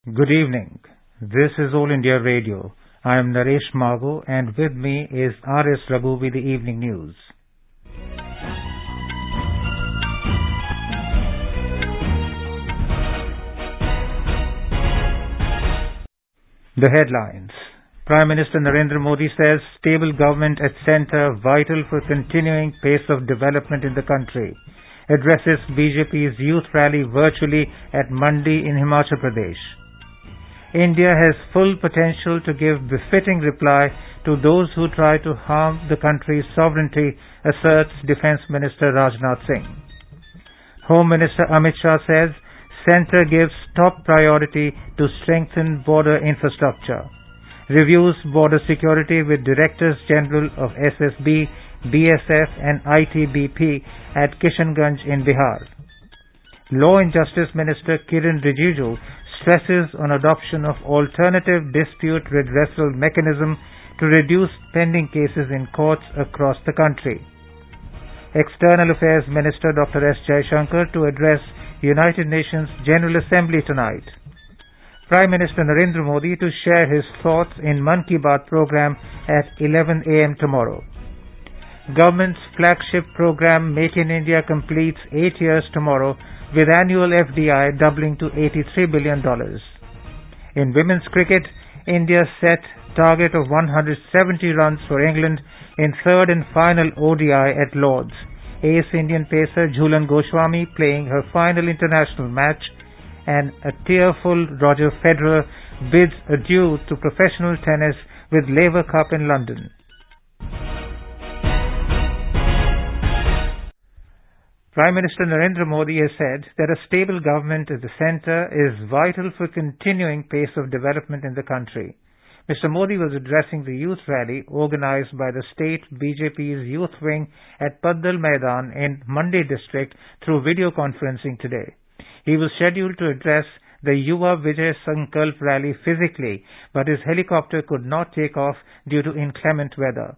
Good evening. This is All India Radio. I am Naresh Mago and with me is R.S. Raghu with the evening news. The headlines. Prime Minister Narendra Modi says stable government at centre vital for continuing pace of development in the country. Addresses BJP's youth rally virtually at Mandi in Himachal Pradesh. India has full potential to give befitting reply to those who try to harm the country's sovereignty, asserts Defence Minister Rajnath Singh. Home Minister Amit Shah says centre gives top priority to strengthen border infrastructure. Reviews border security with Directors General of SSB, BSF and ITBP at Kishanganj in Bihar. Law and Justice Minister Kiren Rijiju stresses on adoption of alternative dispute redressal mechanism to reduce pending cases in courts across the country. External Affairs Minister Dr. S. Jaishankar to address United Nations General Assembly tonight. Prime Minister Narendra Modi to share his thoughts in Mann Ki Baat program at 11 a.m. tomorrow. Government's flagship program Make in India completes 8 years tomorrow with annual FDI doubling to $83 billion. In women's cricket, India set target of 170 runs for England in third and final ODI at Lord's. Ace Indian pacer Jhulan Goswami playing her final international match, and a tearful Roger Federer bids adieu to professional tennis with Laver Cup in London. Prime Minister Narendra Modi has said that a stable government at the centre is vital for continuing pace of development in the country. Mr. Modi was addressing the youth rally organised by the state BJP's youth wing at Paddal Maidan in Mandi district through video conferencing today. He was scheduled to address the Yuva Vijay Sankalp rally physically, but his helicopter could not take off due to inclement weather.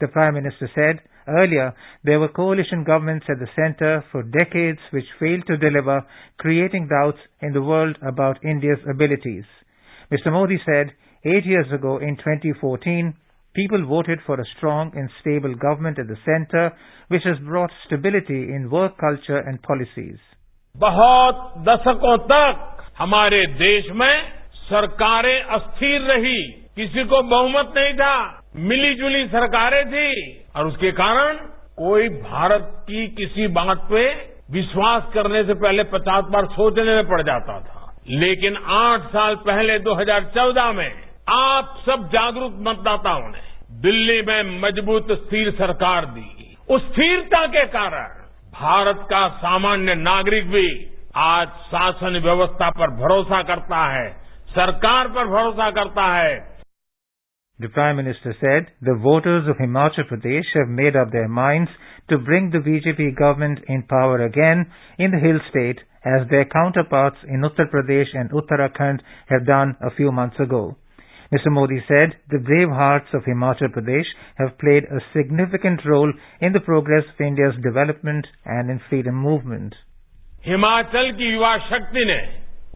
The Prime Minister said earlier there were coalition governments at the centre for decades which failed to deliver, creating doubts in the world about India's abilities. Mr. Modi said 8 years ago in 2014, people voted for a strong and stable government at the centre which has brought stability in work culture and policies. बहुत दशकों तक हमारे देश में सरकारें अस्थिर रही, किसी को बहुमत नहीं था, मिली जुली सरकारें थी और उसके कारण कोई भारत की किसी बात पे विश्वास करने से पहले 50 बार सोचने में पड़ जाता था। लेकिन 8 साल पहले 2014 में आप सब जागरूक मतदाताओं ने दिल्ली में मजबूत स्थिर सरकार दी। उस स्थिरता के कारण भारत का सामान्य नागरिक भी आज शासन व्यवस्था पर भरोसा करता है, सरकार पर भरोसा करता है। The Prime Minister said the voters of Himachal Pradesh have made up their minds to bring the BJP government in power again in the hill state as their counterparts in Uttar Pradesh and Uttarakhand have done a few months ago. Mr. Modi said the brave hearts of Himachal Pradesh have played a significant role in the progress of India's development and in freedom movement. Himachal की युवा शक्ति ने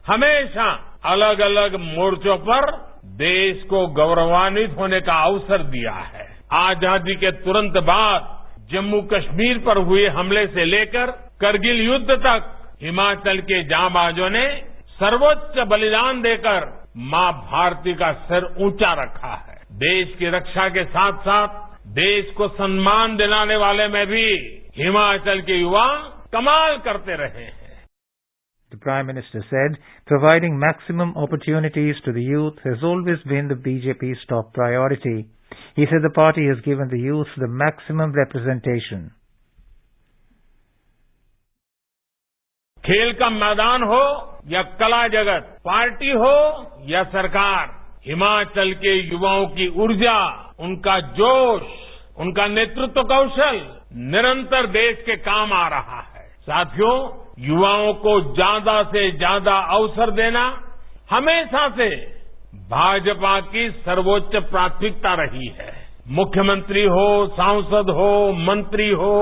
हमेशा अलग अलग मोर्चों पर देश को गौरवान्वित होने का अवसर दिया है। आजादी के तुरंत बाद जम्मू कश्मीर पर हुए हमले से लेकर करगिल युद्ध तक हिमाचल के जांबाजों ने सर्वोच्च बलिदान देकर मां भारती का सिर ऊंचा रखा है। देश की रक्षा के साथ साथ देश को सम्मान दिलाने वाले में भी हिमाचल के युवा कमाल करते रहे हैं। The Prime Minister said providing maximum opportunities to the youth has always been the BJP's top priority. He said the party has given the youth the maximum representation. खेल का मैदान हो या कला जगत, पार्टी हो या सरकार, हिमाचल के युवाओं की ऊर्जा, उनका जोश, उनका नेतृत्व कौशल निरंतर देश के काम आ रहा है। साथियों, युवाओं को ज्यादा से ज्यादा अवसर देना हमेशा से भाजपा की सर्वोच्च प्राथमिकता रही है। मुख्यमंत्री हो, सांसद हो, मंत्री हो,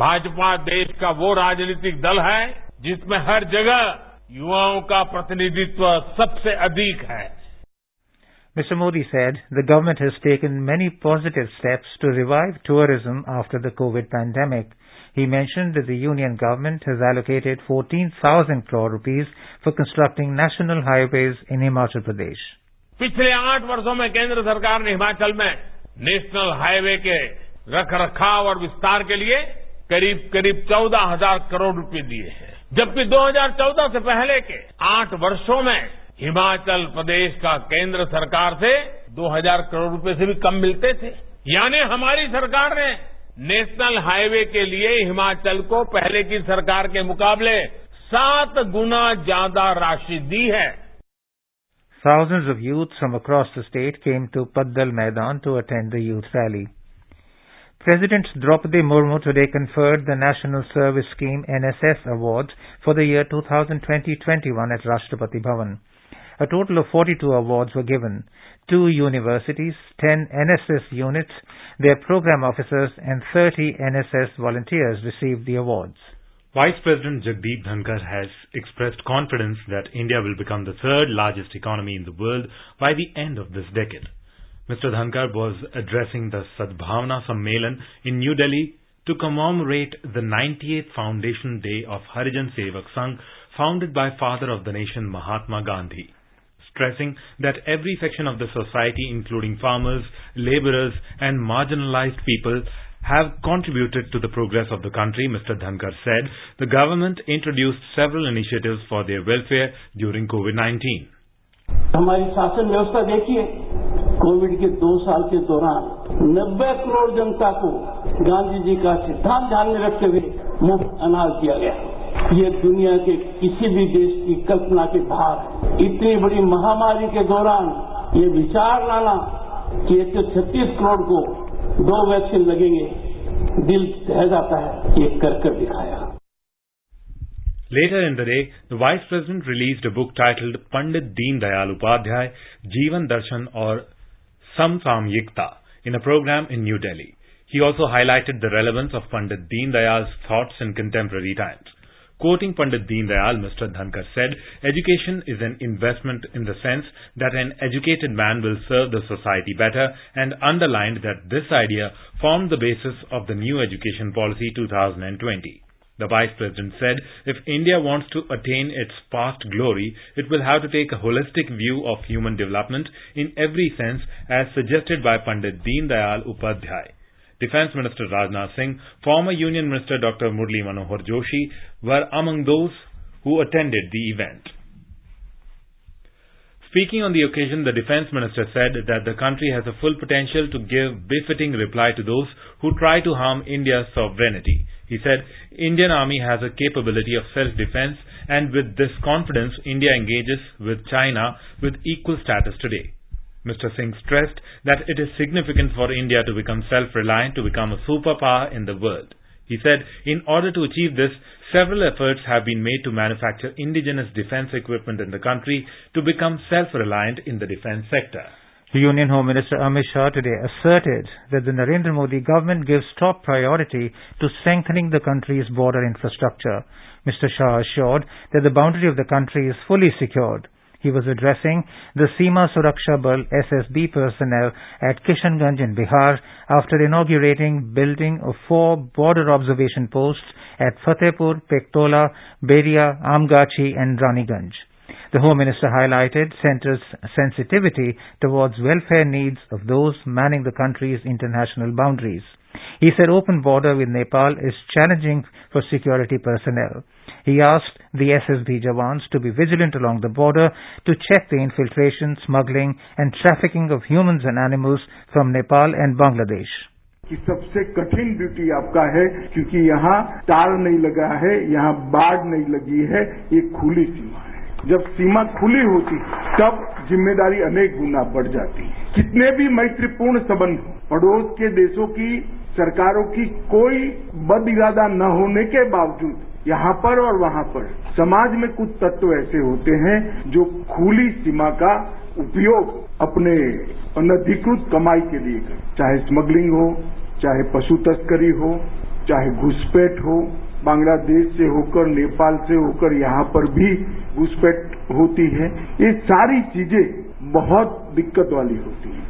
भाजपा देश का वो राजनीतिक दल है जिसमें हर जगह युवाओं का प्रतिनिधित्व सबसे अधिक है। Mr. Modi said the government has taken many positive steps to revive tourism after the COVID pandemic. He mentioned that the union government has allocated 14,000 crore rupees for constructing national highways in Himachal Pradesh. पिछले 8 वर्षों में केंद्र सरकार ने हिमाचल में national highway के रखरखाव और विस्तार के लिए करीब 14,000 करोड़ रुपए दिए हैं, जबकि 2014 से पहले के 8 वर्षों में हिमाचल प्रदेश का केंद्र सरकार से 2,000 करोड़ रुपए से भी कम मिलते थे। यानी हमारी सरकार ने नेशनल हाईवे के लिए हिमाचल को पहले की सरकार के मुकाबले 7 गुना ज्यादा राशि दी है। Thousands of youths from across the state came to Paddal Maidan to attend the youth rally. President Draupadi Murmu today conferred the National Service Scheme NSS Awards for the year 2020-21 at Rashtrapati Bhavan. A total of 42 awards were given. 2 universities, 10 NSS units, their program officers and 30 NSS volunteers received the awards. Vice President Jagdeep Dhankar has expressed confidence that India will become the 3rd largest economy in the world by the end of this decade. Mr. Dhankar was addressing the Sadbhavna Sammelan in New Delhi to commemorate the 98th Foundation Day of Harijan Sevak Sangh, founded by Father of the Nation Mahatma Gandhi. Stressing that every section of the society, including farmers, labourers and marginalized people, have contributed to the progress of the country, Mr. Dhankar said the government introduced several initiatives for their welfare during COVID-19. हमारी शासन व्यवस्था देखिए, Covid के 2 साल के दौरान 90 करोड़ जनता को गांधी जी का सिद्धांत ध्यान में रखते हुए मुफ्त अनाज दिया गया। ये दुनिया के किसी भी देश की कल्पना के बाहर। इतनी बड़ी महामारी के दौरान ये विचार लाना कि 136 करोड़ को 2 वैक्सीन लगेंगे, दिल दह जाता है, ये कर दिखाया। Later in the day, the Vice President released a book titled Pandit Deen Dayal Upadhyay, Jeevan Darshan or Samsamyikta in a program in New Delhi. He also highlighted the relevance of Pandit Deen Dayal's thoughts in contemporary times. Quoting Pandit Deen Dayal, Mr. Dhankar said, education is an investment in the sense that an educated man will serve the society better, and underlined that this idea formed the basis of the new education policy 2020. The Vice President said, if India wants to attain its past glory, it will have to take a holistic view of human development in every sense as suggested by Pandit Deen Dayal Upadhyay. Defence Minister Rajnath Singh, former Union Minister Dr. Murli Manohar Joshi were among those who attended the event. Speaking on the occasion, the Defence Minister said that the country has a full potential to give befitting reply to those who try to harm India's sovereignty. He said, Indian Army has a capability of self-defense, and with this confidence, India engages with China with equal status today. Mr. Singh stressed that it is significant for India to become self-reliant, to become a superpower in the world. He said, in order to achieve this, several efforts have been made to manufacture indigenous defense equipment in the country to become self-reliant in the defense sector. The Union Home Minister Amit Shah today asserted that the Narendra Modi government gives top priority to strengthening the country's border infrastructure. Mr. Shah assured that the boundary of the country is fully secured. He was addressing the Seema Suraksha Bal SSB personnel at Kishanganj in Bihar after inaugurating building of 4 border observation posts at Fatehpur, Pektola, Beria, Amgachi and Raniganj. The Home Minister highlighted Centre's sensitivity towards welfare needs of those manning the country's international boundaries. He said open border with Nepal is challenging for security personnel. He asked the SSB Jawans to be vigilant along the border to check the infiltration, smuggling and trafficking of humans and animals from Nepal and Bangladesh. कि सबसे कठिन duty आपका है, क्योंकि यहाँ तार नहीं लगा है, यहाँ बाढ़ नहीं लगी है, ये खुली सीमा है। जब सीमा खुली होती तब जिम्मेदारी अनेक गुना बढ़ जाती है। कितने भी मैत्रीपूर्ण संबंध, पड़ोस के देशों की सरकारों की कोई बद इरादा न होने के बावजूद यहाँ पर और वहाँ पर समाज में कुछ तत्व ऐसे होते हैं जो खुली सीमा का उपयोग अपने अनधिकृत कमाई के लिए करते, चाहे स्मगलिंग हो, चाहे पशु तस्करी हो, चाहे घुसपैठ हो, बांग्लादेश से होकर, नेपाल से होकर यहाँ पर भी घुसपैठ होती है। ये सारी चीजें बहुत दिक्कत वाली होती हैं।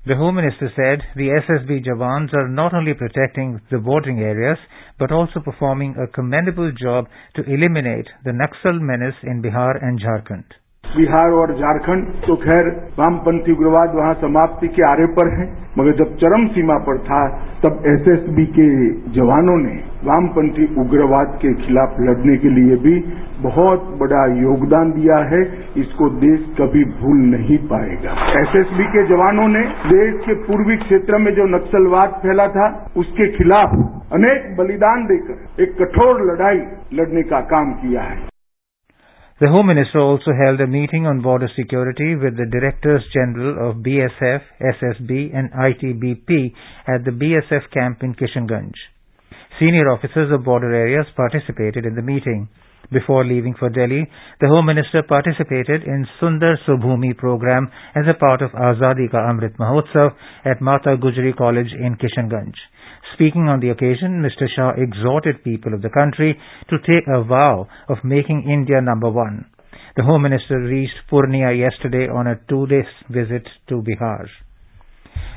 The Home Minister said the SSB Jawans are not only protecting the bordering areas but also performing a commendable job to eliminate the Naxal menace in Bihar and Jharkhand. Bihar और झारखंड तो खैर वामपंथी उग्रवाद वहां समाप्ति के आरे पर है, मगर जब चरम सीमा पर था तब एसएसबी के जवानों ने वामपंथी उग्रवाद के खिलाफ लड़ने के लिए भी बहुत बड़ा योगदान दिया है। इसको देश कभी भूल नहीं पाएगा। एसएसबी के जवानों ने देश के पूर्वी क्षेत्र में जो नक्सलवाद फैला था उसके खिलाफ अनेक बलिदान देकर एक कठोर लड़ाई लड़ने का काम किया है। The Home Minister also held a meeting on border security with the Directors General of BSF, SSB and ITBP at the BSF camp in Kishanganj. Senior officers of border areas participated in the meeting. Before leaving for Delhi, the Home Minister participated in Sundar Subhumi program as a part of Azadi Ka Amrit Mahotsav at Mata Gujari College in Kishanganj. Speaking on the occasion, Mr. Shah exhorted people of the country to take a vow of making India number one. The Home Minister reached Purnia yesterday on a 2-day visit to Bihar.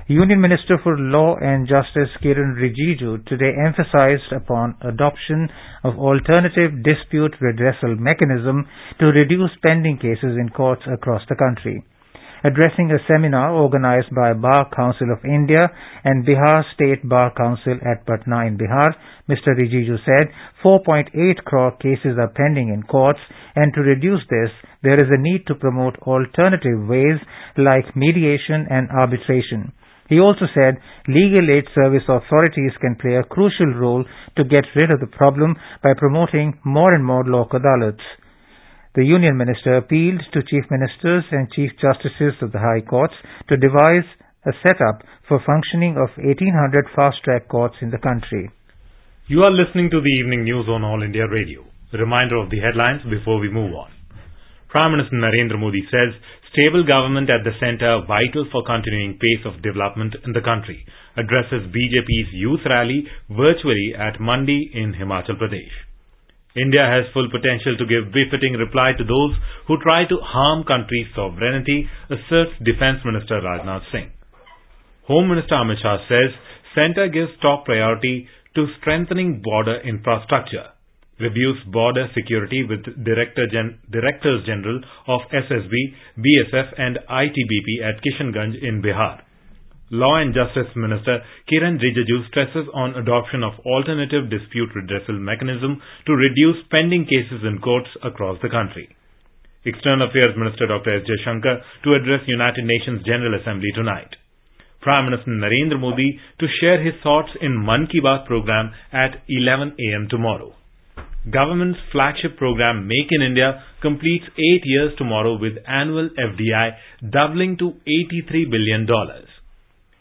Union Minister for Law and Justice Kiran Rijiju today emphasized upon adoption of alternative dispute redressal mechanism to reduce pending cases in courts across the country. Addressing a seminar organized by Bar Council of India and Bihar State Bar Council at Patna in Bihar, Mr. Rijiju said 4.8 crore cases are pending in courts, and to reduce this, there is a need to promote alternative ways like mediation and arbitration. He also said legal aid service authorities can play a crucial role to get rid of the problem by promoting more and more Lok Adalats. The Union Minister appealed to Chief Ministers and Chief Justices of the High Courts to devise a setup for functioning of 1800 fast-track courts in the country. You are listening to the evening news on All India Radio. A reminder of the headlines before we move on. Prime Minister Narendra Modi says stable government at the centre vital for continuing pace of development in the country. Addresses BJP's youth rally virtually at Mandi in Himachal Pradesh. India has full potential to give befitting reply to those who try to harm country's sovereignty, asserts Defence Minister Rajnath Singh. Home Minister Amit Shah says centre gives top priority to strengthening border infrastructure. Reviews border security with Directors General of SSB, BSF and ITBP at Kishanganj in Bihar. Law and Justice Minister Kiran Rijiju stresses on adoption of alternative dispute redressal mechanism to reduce pending cases in courts across the country. External Affairs Minister Dr. S. Jaishankar to address United Nations General Assembly tonight. Prime Minister Narendra Modi to share his thoughts in Mann Ki Baat program at 11 a.m. tomorrow. Government's flagship program Make in India completes 8 years tomorrow with annual FDI doubling to $83 billion.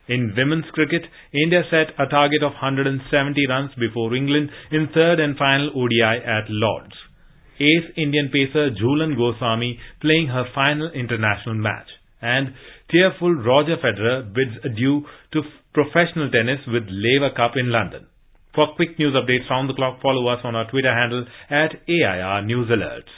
In women's cricket, India set a target of 170 runs before England in third and final ODI at Lord's. Ace Indian pacer Jhulan Goswami playing her final international match. And tearful Roger Federer bids adieu to professional tennis with Laver Cup in London. For quick news updates round the clock, follow us on our Twitter handle at AIR News Alerts.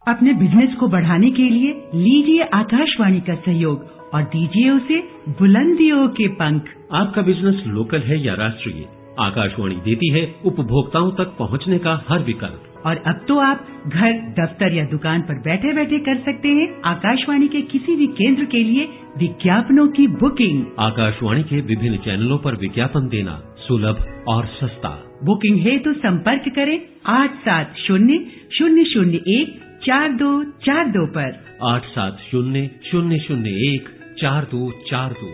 अपने business को बढ़ाने के लिए लीजिए आकाशवाणी का सहयोग और दीजिए उसे बुलंदियों के पंख। आपका बिजनेस लोकल है या राष्ट्रीय, आकाशवाणी देती है उपभोक्ताओं तक पहुंचने का हर विकल्प। और अब तो आप घर, दफ्तर या दुकान पर बैठे बैठे कर सकते हैं आकाशवाणी के किसी भी केंद्र के लिए विज्ञापनों की बुकिंग। आकाशवाणी के विभिन्न चैनलों पर विज्ञापन देना सुलभ और सस्ता। बुकिंग है तो संपर्क करें 8700014242 पर। 8700014242।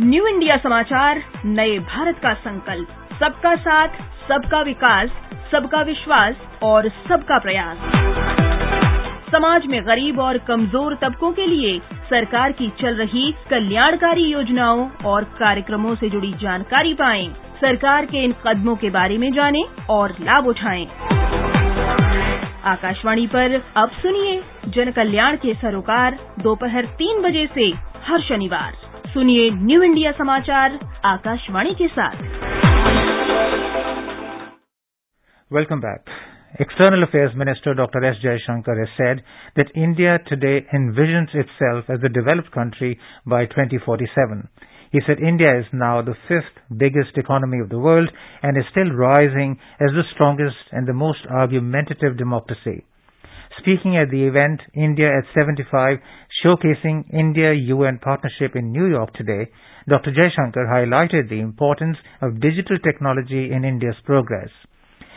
न्यू इंडिया समाचार, नए भारत का संकल्प, सबका साथ, सबका विकास, सबका विश्वास और सबका प्रयास। समाज में गरीब और कमजोर तबकों के लिए सरकार की चल रही कल्याणकारी योजनाओं और कार्यक्रमों से जुड़ी जानकारी पाएं। सरकार के इन कदमों के बारे में जानें और लाभ उठाएं। आकाशवाणी पर अब सुनिए जन कल्याण के सरोकार दोपहर 3 बजे से हर शनिवार। सुनिए न्यू इंडिया समाचार आकाशवाणी के साथ। Welcome back. External Affairs Minister Dr. S. Jaishankar has said that India today envisions itself as a developed country by 2047. He said India is now the fifth biggest economy of the world and is still rising as the strongest and the most argumentative democracy. Speaking at the event India at 75, showcasing India-UN partnership in New York today, Dr. Jaishankar highlighted the importance of digital technology in India's progress.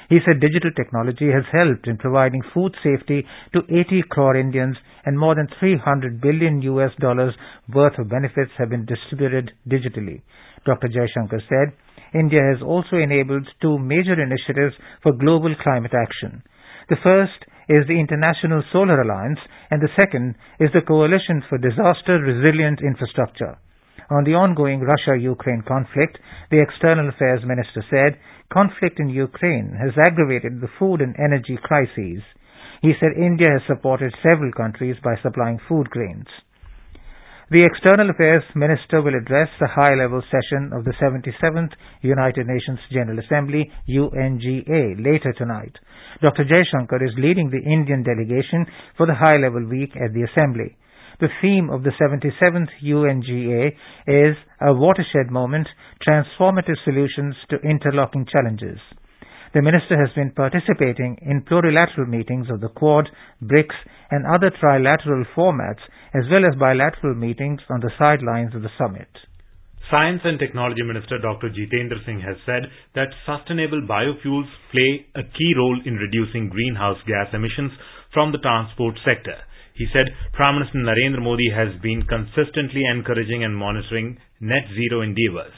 He said digital technology has helped in providing food safety to 80 crore Indians and more than $300 billion worth of benefits have been distributed digitally. Dr. Jaishankar said India has also enabled two major initiatives for global climate action. The first is the International Solar Alliance and the second is the Coalition for Disaster Resilient Infrastructure. On the ongoing Russia-Ukraine conflict, the External Affairs Minister said conflict in Ukraine has aggravated the food and energy crises. He said India has supported several countries by supplying food grains. The External Affairs Minister will address the high-level session of the 77th United Nations General Assembly, UNGA, later tonight. Dr. Jaishankar is leading the Indian delegation for the high-level week at the Assembly. The theme of the 77th UNGA is a watershed moment, transformative solutions to interlocking challenges. The minister has been participating in plurilateral meetings of the Quad, BRICS and other trilateral formats as well as bilateral meetings on the sidelines of the summit. Science and Technology Minister Dr. Jitendra Singh has said that sustainable biofuels play a key role in reducing greenhouse gas emissions from the transport sector. He said Prime Minister Narendra Modi has been consistently encouraging and monitoring net zero endeavours.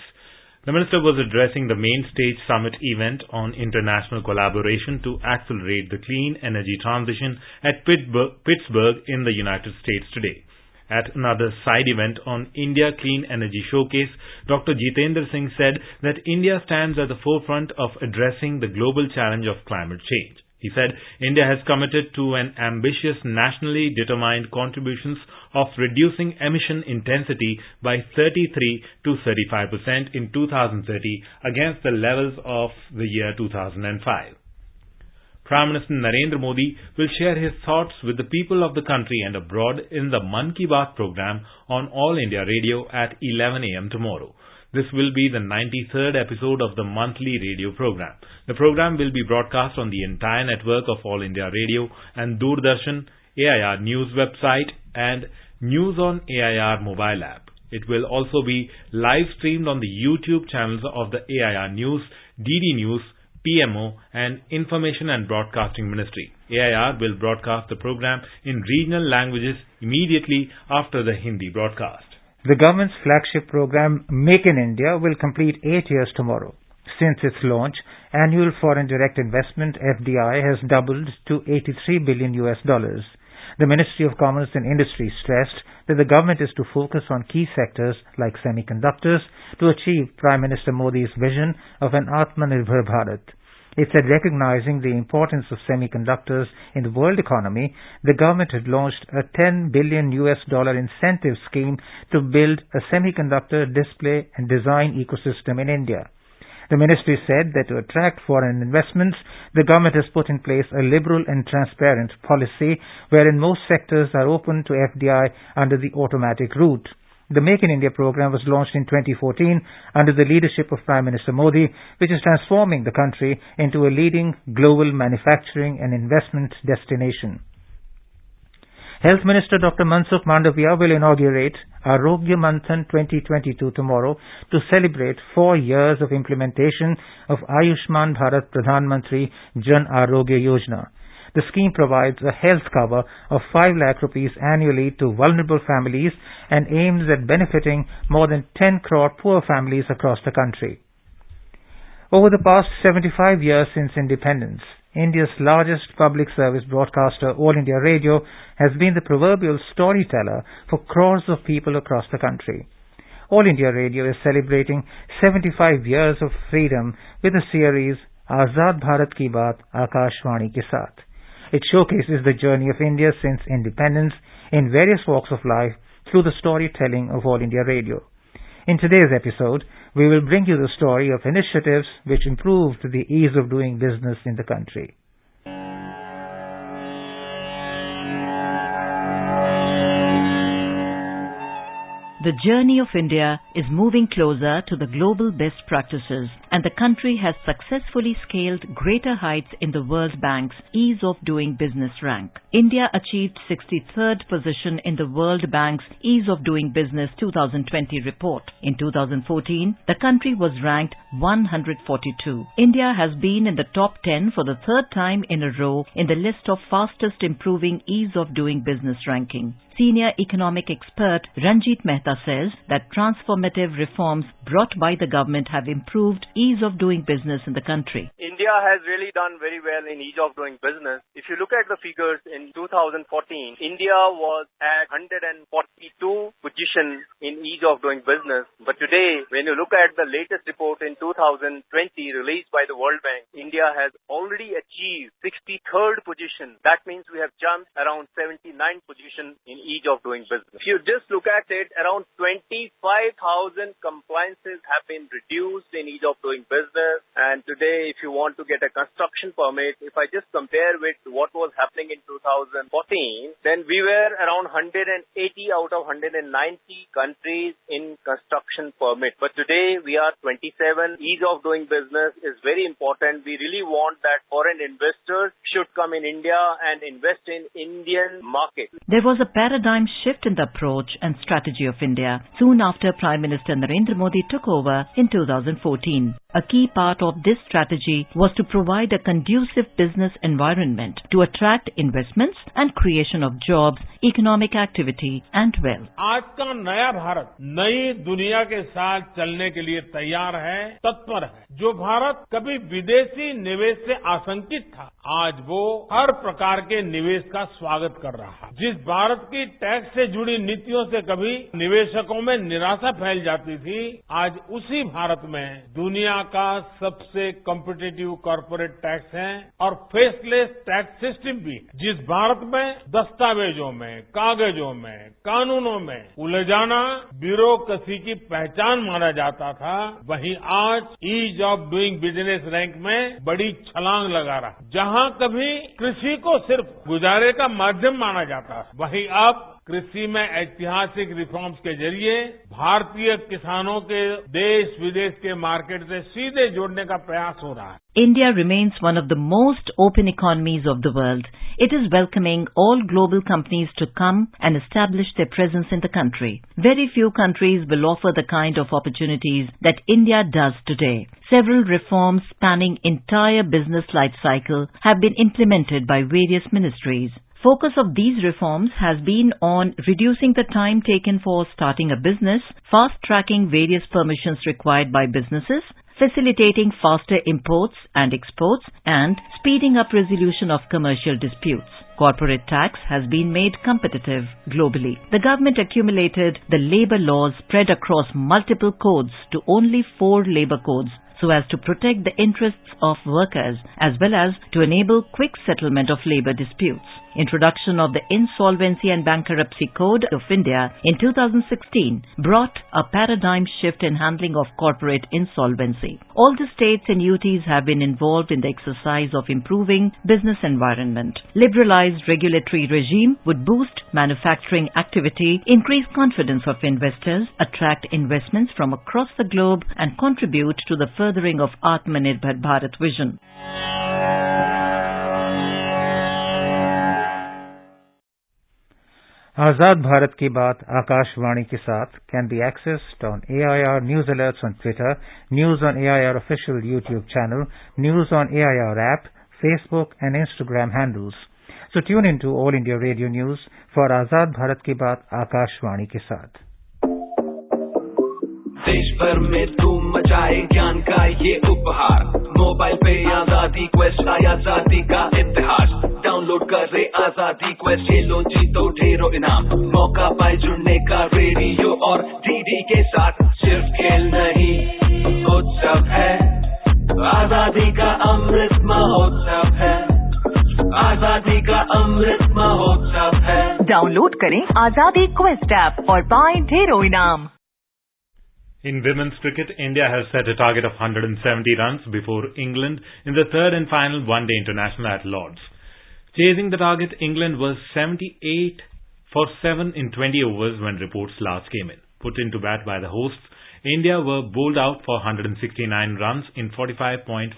The minister was addressing the main stage summit event on international collaboration to accelerate the clean energy transition at Pittsburgh in the United States today. At another side event on India Clean Energy Showcase, Dr. Jitendra Singh said that India stands at the forefront of addressing the global challenge of climate change. He said India has committed to an ambitious nationally determined contributions of reducing emission intensity by 33 to 35% in 2030 against the levels of the year 2005. Prime Minister Narendra Modi will share his thoughts with the people of the country and abroad in the Mann Ki Baat program on All India Radio at 11 a.m. tomorrow. This will be the 93rd episode of the monthly radio program. The program will be broadcast on the entire network of All India Radio and Doordarshan, AIR News website and News on AIR mobile app. It will also be live streamed on the YouTube channels of the AIR News, DD News, PMO and Information and Broadcasting Ministry. AIR will broadcast the program in regional languages immediately after the Hindi broadcast. The government's flagship program, Make in India, will complete 8 years tomorrow. Since its launch, annual foreign direct investment, FDI, has doubled to $83 billion. The Ministry of Commerce and Industry stressed that the government is to focus on key sectors like semiconductors to achieve Prime Minister Modi's vision of an Atmanirbhar Bharat. It said recognizing the importance of semiconductors in the world economy, the government had launched a $10 billion incentive scheme to build a semiconductor display and design ecosystem in India. The ministry said that to attract foreign investments, the government has put in place a liberal and transparent policy wherein most sectors are open to FDI under the automatic route. The Make in India program was launched in 2014 under the leadership of Prime Minister Modi, which is transforming the country into a leading global manufacturing and investment destination. Health Minister Dr. Mansukh Mandaviya will inaugurate Arogya Manthan 2022 tomorrow to celebrate 4 years of implementation of Ayushman Bharat Pradhan Mantri Jan Arogya Yojana. The scheme provides a health cover of 5 lakh rupees annually to vulnerable families and aims at benefiting more than 10 crore poor families across the country. Over the past 75 years since independence, India's largest public service broadcaster, All India Radio, has been the proverbial storyteller for crores of people across the country. All India Radio is celebrating 75 years of freedom with the series Azad Bharat Ki Baat Akashvani Ke Saath. It showcases the journey of India since independence in various walks of life through the storytelling of All India Radio. In today's episode, we will bring you the story of initiatives which improved the ease of doing business in the country. The journey of India is moving closer to the global best practices, and the country has successfully scaled greater heights in the World Bank's Ease of Doing Business rank. India achieved 63rd position in the World Bank's Ease of Doing Business 2020 report. In 2014, the country was ranked 142. India has been in the top 10 for the third time in a row in the list of fastest improving Ease of Doing Business ranking. Senior economic expert Ranjit Mehta says that transformative reforms brought by the government have improved ease of doing business in the country. India has really done very well in ease of doing business. If you look at the figures in 2014, India was at 142 position in ease of doing business. But today, when you look at the latest report in 2020 released by the World Bank, India has already achieved 63rd position. That means we have jumped around 79 position in ease of doing business. If you just look at it, around 25,000 compliances have been reduced in ease of doing business. And today, if you want to get a construction permit, if I just compare with what was happening in 2014, then we were around 180 out of 190 countries in construction permit. But today, we are 27. Ease of doing business is very important. We really want that foreign investors should come in India and invest in Indian market. There was a paradigm shift in the approach and strategy of India soon after Prime Minister Narendra Modi took over in 2014. A key part of this strategy was to provide a conducive business environment to attract investments and creation of jobs, economic activity and wealth. आज का नया भारत नई दुनिया के साथ चलने के लिए तैयार है, तत्पर है। जो भारत कभी विदेशी निवेश से आशंकित था, आज वो हर प्रकार के निवेश का स्वागत कर रहा है। जिस भारत की टैक्स से जुड़ी नीतियों से कभी निवेशकों में निराशा फैल जाती थी, आज उसी भारत में दुनिया का सबसे कॉम्पिटिटिव कॉर्पोरेट टैक्स है और फेसलेस टैक्स सिस्टम भी है। जिस भारत में दस्तावेजों में, कागजों में, कानूनों में उलझाना ब्यूरोक्रेसी की पहचान माना जाता था, वहीं आज ease of doing business rank में बड़ी छलांग लगा रहा। जहां कभी कृषि को सिर्फ गुजारे का माध्यम माना जाता, वहीं अब कृषि में ऐतिहासिक रिफॉर्म्स के जरिए भारतीय किसानों के देश विदेश के मार्केट से सीधे जोड़ने का प्रयास हो रहा है। India remains one of the most open economies of the world. It is welcoming all global companies to come and establish their presence in the country. Very few countries will offer the kind of opportunities that India does today. Several reforms spanning entire business life cycle have been implemented by various ministries. Focus of these reforms has been on reducing the time taken for starting a business, fast-tracking various permissions required by businesses, facilitating faster imports and exports, and speeding up resolution of commercial disputes. Corporate tax has been made competitive globally. The government accumulated the labor laws spread across multiple codes to only 4 labor codes, so as to protect the interests of workers as well as to enable quick settlement of labor disputes. Introduction of the Insolvency and Bankruptcy Code of India in 2016 brought a paradigm shift in handling of corporate insolvency. All the states and UTs have been involved in the exercise of improving business environment. Liberalized regulatory regime would boost manufacturing activity, increase confidence of investors, attract investments from across the globe and contribute to the furthering of Atmanirbhar Bharat vision. Azad Bharat Ki Baat Akashvani ke saath can be accessed on AIR News Alerts on Twitter, News on AIR official YouTube channel, News on AIR app, Facebook and Instagram handles. So tune into All India Radio News for Azad Bharat Ki Baat Akashvani ke saath. देश भर में धूम मचाए ज्ञान का ये उपहार, mobile पे आजादी क्वेस्ट आया आजादी का इतिहास। डाउनलोड करे आजादी क्वेस्ट, खेलो जीतो ढेरों इनाम, मौका पाए जुड़ने का रेडियो और डीडी के साथ। सिर्फ खेल नहीं उत्सव है, आजादी का अमृत महोत्सव है, आजादी का अमृत महोत्सव है। डाउनलोड करें आजादी क्वेस्ट ऐप और पाएं ढेरों इनाम। In women's cricket, India has set a target of 170 runs before England in the third and final one-day international at Lord's. Chasing the target, England was 78 for 7 in 20 overs when reports last came in. Put into bat by the hosts, India were bowled out for 169 runs in 45.4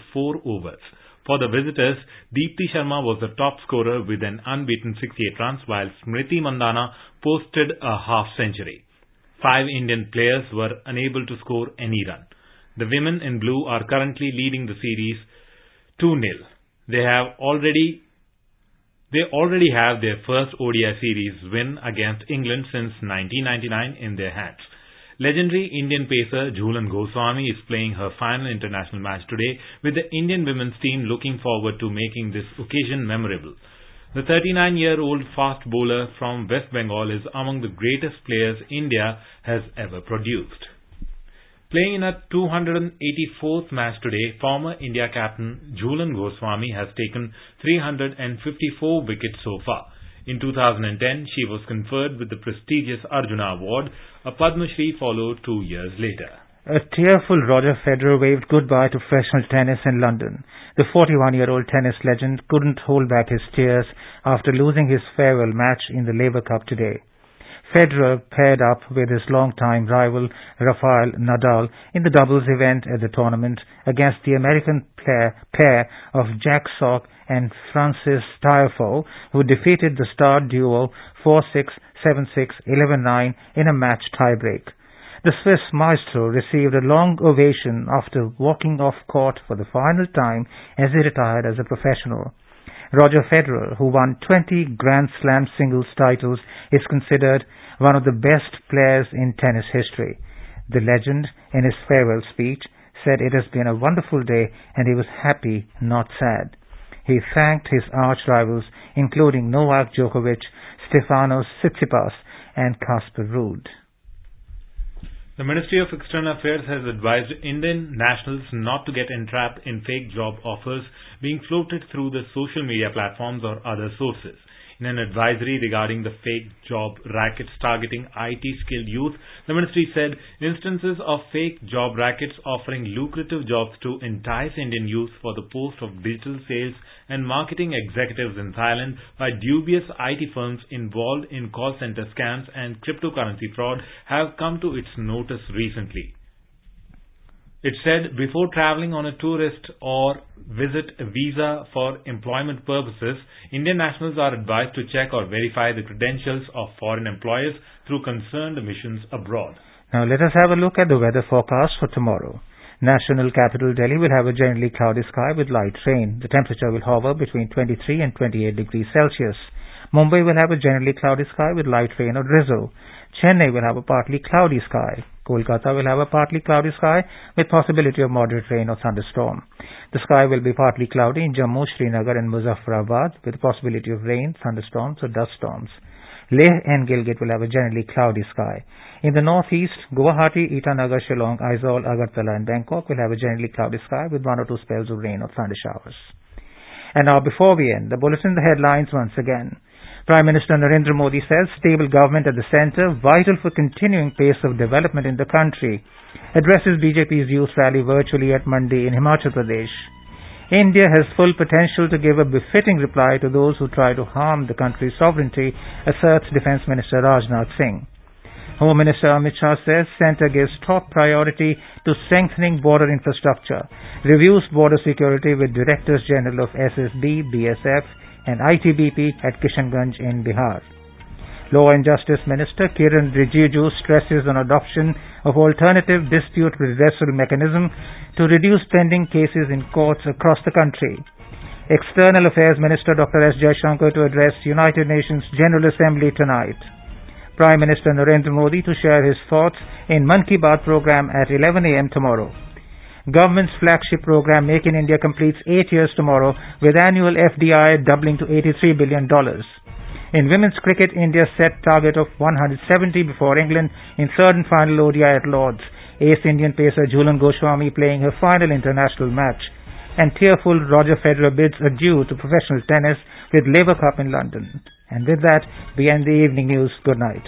overs. For the visitors, Deepti Sharma was the top scorer with an unbeaten 68 runs, while Smriti Mandhana posted a half-century. 5 Indian players were unable to score any run. The women in blue are currently leading the series 2-0. They already have their first ODI series win against England since 1999 in their hands. Legendary Indian pacer Jhulan Goswami is playing her final international match today, with the Indian women's team looking forward to making this occasion memorable. The 39-year-old fast bowler from West Bengal is among the greatest players India has ever produced. Playing in a 284th match today, former India captain Jhulan Goswami has taken 354 wickets so far. In 2010, she was conferred with the prestigious Arjuna Award. A Padma Shri followed 2 years later. A tearful Roger Federer waved goodbye to professional tennis in London. The 41-year-old tennis legend couldn't hold back his tears after losing his farewell match in the Labour Cup today. Federer paired up with his longtime rival Rafael Nadal in the doubles event at the tournament against the American pair of Jack Sock and Francis Tiafoe, who defeated the star duo 4-6, 7-6, 11-9 in a match tiebreak. The Swiss maestro received a long ovation after walking off court for the final time as he retired as a professional. Roger Federer, who won 20 Grand Slam singles titles, is considered one of the best players in tennis history. The legend, in his farewell speech, said it has been a wonderful day and he was happy, not sad. He thanked his arch-rivals, including Novak Djokovic, Stefanos Tsitsipas and Casper Ruud. The Ministry of External Affairs has advised Indian nationals not to get entrapped in fake job offers being floated through the social media platforms or other sources. In an advisory regarding the fake job rackets targeting IT-skilled youth, the ministry said instances of fake job rackets offering lucrative jobs to entice Indian youth for the post of digital sales and marketing executives in Thailand by dubious IT firms involved in call center scams and cryptocurrency fraud have come to its notice recently. It said before traveling on a tourist or visit visa for employment purposes, Indian nationals are advised to check or verify the credentials of foreign employers through concerned missions abroad. Now let us have a look at the weather forecast for tomorrow. National capital Delhi will have a generally cloudy sky with light rain. The temperature will hover between 23 and 28 degrees Celsius. Mumbai will have a generally cloudy sky with light rain or drizzle. Chennai will have a partly cloudy sky. Kolkata will have a partly cloudy sky with possibility of moderate rain or thunderstorm. The sky will be partly cloudy in Jammu, Srinagar and Muzaffarabad with possibility of rain, thunderstorms or dust storms. Leh and Gilgit will have a generally cloudy sky. In the northeast, Guwahati, Itanagar, Shillong, Aizawl, Agartala and Bangkok will have a generally cloudy sky with 1 or 2 spells of rain or thunder showers. And now before we end, the bulletin, the headlines once again. Prime Minister Narendra Modi says stable government at the centre, vital for continuing pace of development in the country. Addresses BJP's youth rally virtually at Mandi in Himachal Pradesh. India has full potential to give a befitting reply to those who try to harm the country's sovereignty, asserts Defence Minister Rajnath Singh. Home Minister Amit Shah says centre gives top priority to strengthening border infrastructure, reviews border security with Directors General of SSB, BSF and ITBP at Kishanganj in Bihar. Law and Justice Minister Kiran Rijiju stresses on adoption of alternative dispute redressal mechanism to reduce pending cases in courts across the country. External Affairs Minister Dr. S. Jaishankar to address United Nations General Assembly tonight. Prime Minister Narendra Modi to share his thoughts in Mann Ki Baat program at 11 a.m. tomorrow. Government's flagship program Make in India completes 8 years tomorrow with annual FDI doubling to $83 billion. In women's cricket, India set target of 170 before England in third and final ODI at Lord's. Ace Indian pacer Jhulan Goswami playing her final international match. And tearful Roger Federer bids adieu to professional tennis with Labour Cup in London. And with that, we end the evening news. Good night.